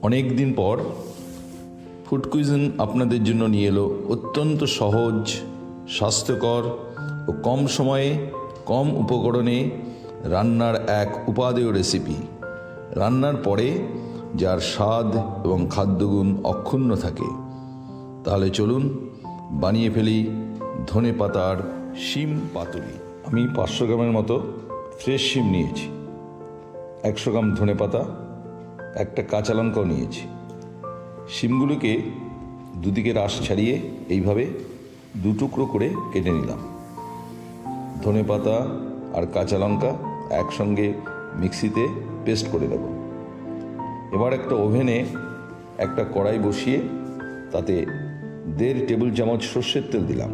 অনেক দিন পর ফুড কুইজিন আপনাদের জন্য নিয়ে এলো অত্যন্ত সহজ, স্বাস্থ্যকর ও কম সময়ে কম উপকরণে রান্নার এক উপাদেয় রেসিপি। রান্নার পরে যার স্বাদ এবং খাদ্যগুণ অক্ষুণ্ণ থাকে। তাহলে চলুন বানিয়ে ফেলি ধনেপাতার শিম পাতুরি। আমি 500 গ্রামের মতো ফ্রেশ শিম নিয়েছি, 100 গ্রাম ধনেপাতা, একটা কাঁচা লঙ্কাও নিয়েছি। শিমগুলোকে দুদিকে রাশ ছাড়িয়ে এইভাবে দু টুকরো করে কেটে নিলাম। ধনেপাতা আর কাঁচা লঙ্কা একসঙ্গে মিক্সিতে পেস্ট করে দেব। এবার একটা ওভেনে একটা কড়াই বসিয়ে তাতে 1.5 টেবিল চামচ সর্ষের তেল দিলাম।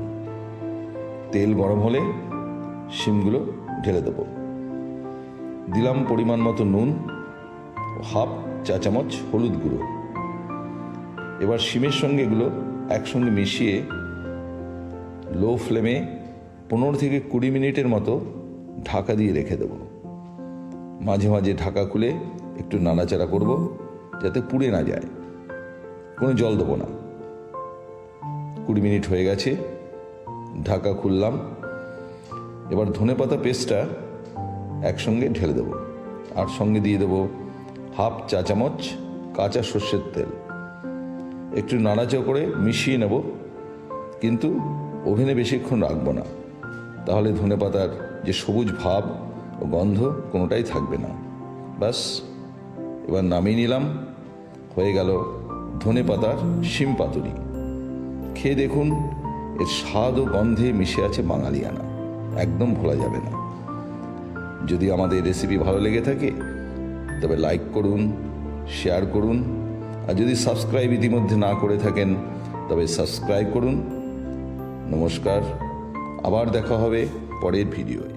তেল গরম হলে শিমগুলো ঢেলে দেব। দিলাম পরিমাণ মতো নুন ও 1/2 চা চামচ হলুদ গুঁড়ো। এবার শিমের সঙ্গে এগুলো একসঙ্গে মিশিয়ে লো ফ্লেমে 15 থেকে 20 মিনিটের মতো ঢাকা দিয়ে রেখে দেব। মাঝে মাঝে ঢাকা খুলে একটু নাড়াচাড়া করব যাতে পুড়ে না যায়। কোনো জল দেবো না। 20 মিনিট হয়ে গেছে, ঢাকা খুললাম। এবার ধনেপাতা পেস্টটা একসঙ্গে ঢেলে দেব, আর সঙ্গে দিয়ে দেবো 1/2 চা চামচ কাঁচা সর্ষের তেল। একটু নাড়াচাড়া করে মিশিয়ে নেব, কিন্তু ওভেনে বেশিক্ষণ রাখবো না, তাহলে ধনেপাতার যে সবুজ ভাব ও গন্ধ কোনোটাই থাকবে না। ব্যাস, এবার নামিয়ে নিলাম। হয়ে গেল ধনেপাতার শিম পাতুরি। খেয়ে দেখুন, এর স্বাদ ও গন্ধে মিশে আছে বাঙালিয়ানা, একদম ভোলা যাবে না। যদি আমাদের রেসিপি ভালো লেগে থাকে তবে লাইক করুন, শেয়ার করুন, আর যদি সাবস্ক্রাইব ইতিমধ্যে না করে থাকেন তবে সাবস্ক্রাইব করুন। নমস্কার, আবার দেখা হবে পরের ভিডিওয়।